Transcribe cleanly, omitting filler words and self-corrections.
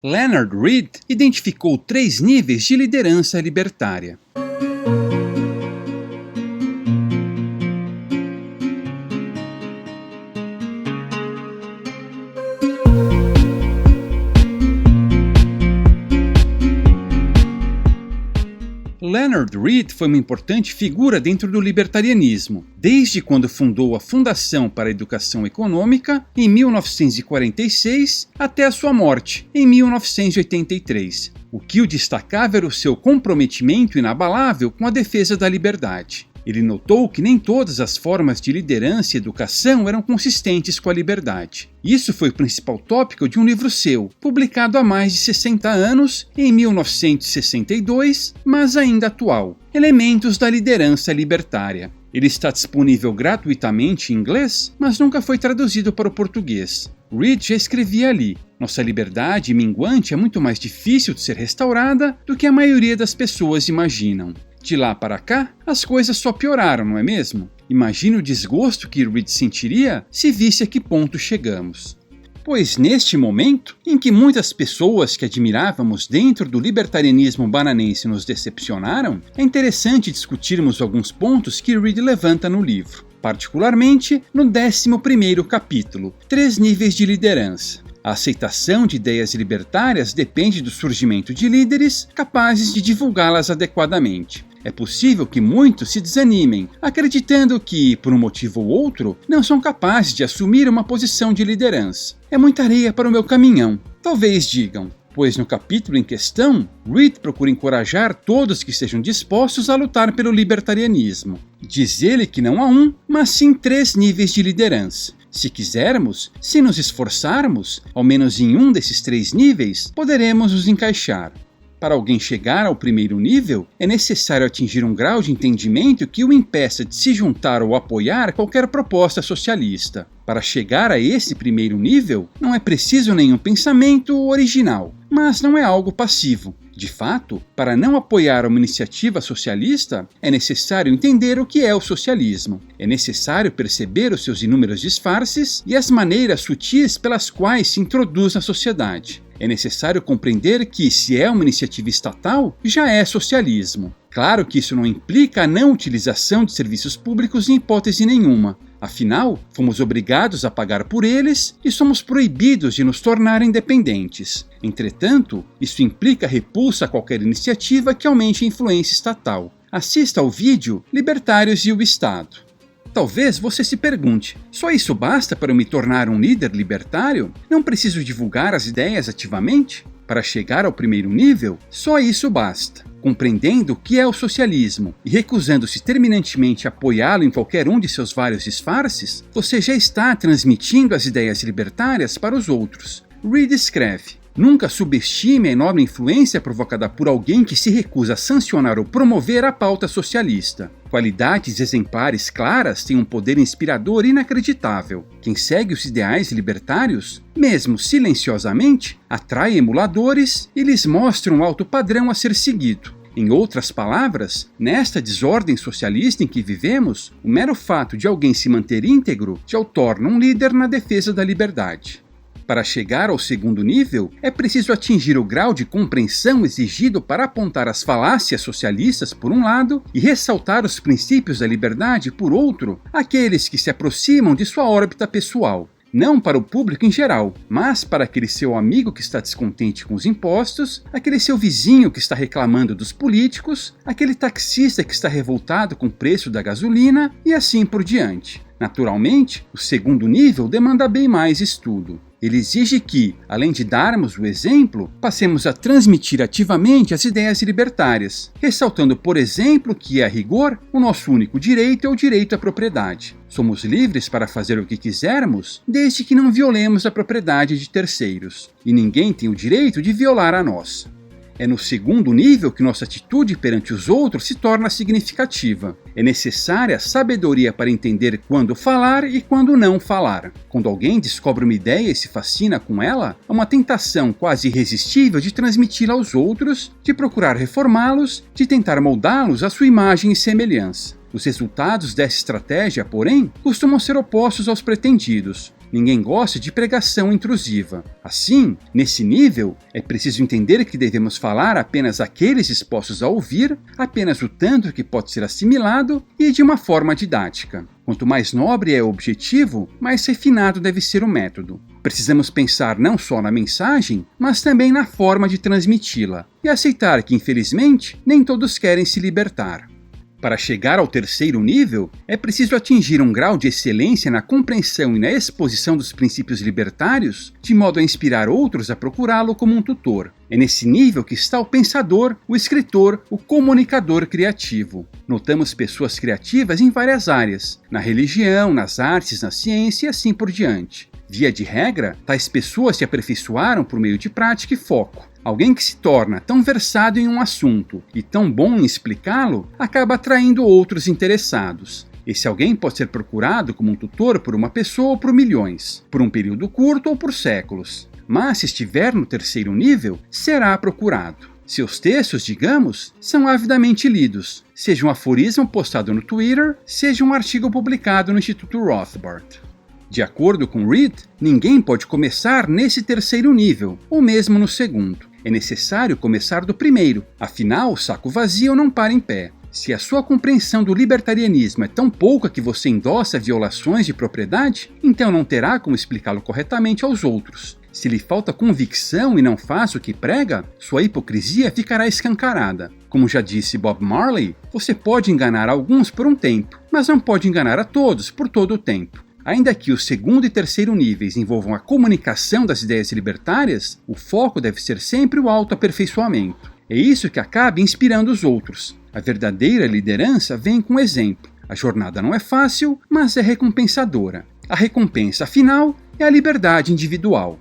Leonard Read identificou 3 níveis de liderança libertária. Leonard Read foi uma importante figura dentro do libertarianismo, desde quando fundou a Fundação para a Educação Econômica, em 1946, até a sua morte, em 1983. O que o destacava era o seu comprometimento inabalável com a defesa da liberdade. Ele notou que nem todas as formas de liderança e educação eram consistentes com a liberdade. Isso foi o principal tópico de um livro seu, publicado há mais de 60 anos, em 1962, mas ainda atual: Elementos da Liderança Libertária. Ele está disponível gratuitamente em inglês, mas nunca foi traduzido para o português. Read já escrevia ali: nossa liberdade minguante é muito mais difícil de ser restaurada do que a maioria das pessoas imaginam. De lá para cá, as coisas só pioraram, não é mesmo? Imagine o desgosto que Read sentiria se visse a que ponto chegamos. Pois neste momento, em que muitas pessoas que admirávamos dentro do libertarianismo bananense nos decepcionaram, é interessante discutirmos alguns pontos que Read levanta no livro, particularmente no 11º capítulo, 3 níveis de liderança. A aceitação de ideias libertárias depende do surgimento de líderes capazes de divulgá-las adequadamente. É possível que muitos se desanimem, acreditando que, por um motivo ou outro, não são capazes de assumir uma posição de liderança. É muita areia para o meu caminhão, talvez digam, pois no capítulo em questão, Read procura encorajar todos que estejam dispostos a lutar pelo libertarianismo. Diz ele que não há um, mas sim 3 níveis de liderança. Se quisermos, se nos esforçarmos, ao menos em um desses 3 níveis, poderemos nos encaixar. Para alguém chegar ao primeiro nível, é necessário atingir um grau de entendimento que o impeça de se juntar ou apoiar qualquer proposta socialista. Para chegar a esse primeiro nível, não é preciso nenhum pensamento original, mas não é algo passivo. De fato, para não apoiar uma iniciativa socialista, é necessário entender o que é o socialismo. É necessário perceber os seus inúmeros disfarces e as maneiras sutis pelas quais se introduz na sociedade. É necessário compreender que, se é uma iniciativa estatal, já é socialismo. Claro que isso não implica a não utilização de serviços públicos em hipótese nenhuma. Afinal, fomos obrigados a pagar por eles e somos proibidos de nos tornar independentes. Entretanto, isso implica repulsa a qualquer iniciativa que aumente a influência estatal. Assista ao vídeo Libertários e o Estado. Talvez você se pergunte: só isso basta para eu me tornar um líder libertário? Não preciso divulgar as ideias ativamente? Para chegar ao primeiro nível, só isso basta. Compreendendo o que é o socialismo e recusando-se terminantemente a apoiá-lo em qualquer um de seus vários disfarces, você já está transmitindo as ideias libertárias para os outros. Read escreve: nunca subestime a enorme influência provocada por alguém que se recusa a sancionar ou promover a pauta socialista. Qualidades exemplares claras têm um poder inspirador inacreditável. Quem segue os ideais libertários, mesmo silenciosamente, atrai emuladores e lhes mostra um alto padrão a ser seguido. Em outras palavras, nesta desordem socialista em que vivemos, o mero fato de alguém se manter íntegro já o torna um líder na defesa da liberdade. Para chegar ao segundo nível, é preciso atingir o grau de compreensão exigido para apontar as falácias socialistas por um lado e ressaltar os princípios da liberdade por outro, aqueles que se aproximam de sua órbita pessoal. Não para o público em geral, mas para aquele seu amigo que está descontente com os impostos, aquele seu vizinho que está reclamando dos políticos, aquele taxista que está revoltado com o preço da gasolina e assim por diante. Naturalmente, o segundo nível demanda bem mais estudo. Ele exige que, além de darmos o exemplo, passemos a transmitir ativamente as ideias libertárias, ressaltando, por exemplo, que, a rigor, o nosso único direito é o direito à propriedade. Somos livres para fazer o que quisermos, desde que não violemos a propriedade de terceiros, e ninguém tem o direito de violar a nossa. É no segundo nível que nossa atitude perante os outros se torna significativa. É necessária sabedoria para entender quando falar e quando não falar. Quando alguém descobre uma ideia e se fascina com ela, há uma tentação quase irresistível de transmiti-la aos outros, de procurar reformá-los, de tentar moldá-los à sua imagem e semelhança. Os resultados dessa estratégia, porém, costumam ser opostos aos pretendidos. Ninguém gosta de pregação intrusiva. Assim, nesse nível, é preciso entender que devemos falar apenas aqueles dispostos a ouvir, apenas o tanto que pode ser assimilado e de uma forma didática. Quanto mais nobre é o objetivo, mais refinado deve ser o método. Precisamos pensar não só na mensagem, mas também na forma de transmiti-la, e aceitar que, infelizmente, nem todos querem se libertar. Para chegar ao terceiro nível, é preciso atingir um grau de excelência na compreensão e na exposição dos princípios libertários, de modo a inspirar outros a procurá-lo como um tutor. É nesse nível que está o pensador, o escritor, o comunicador criativo. Notamos pessoas criativas em várias áreas, na religião, nas artes, na ciência e assim por diante. Via de regra, tais pessoas se aperfeiçoaram por meio de prática e foco. Alguém que se torna tão versado em um assunto e tão bom em explicá-lo, acaba atraindo outros interessados. Esse alguém pode ser procurado como um tutor por uma pessoa ou por milhões, por um período curto ou por séculos. Mas se estiver no terceiro nível, será procurado. Seus textos, digamos, são avidamente lidos, seja um aforismo postado no Twitter, seja um artigo publicado no Instituto Rothbard. De acordo com Reed, ninguém pode começar nesse terceiro nível, ou mesmo no segundo. É necessário começar do primeiro, afinal, o saco vazio não para em pé. Se a sua compreensão do libertarianismo é tão pouca que você endossa violações de propriedade, então não terá como explicá-lo corretamente aos outros. Se lhe falta convicção e não faz o que prega, sua hipocrisia ficará escancarada. Como já disse Bob Marley, você pode enganar alguns por um tempo, mas não pode enganar a todos por todo o tempo. Ainda que o segundo e terceiro níveis envolvam a comunicação das ideias libertárias, o foco deve ser sempre o autoaperfeiçoamento. É isso que acaba inspirando os outros. A verdadeira liderança vem com exemplo. A jornada não é fácil, mas é recompensadora. A recompensa final é a liberdade individual.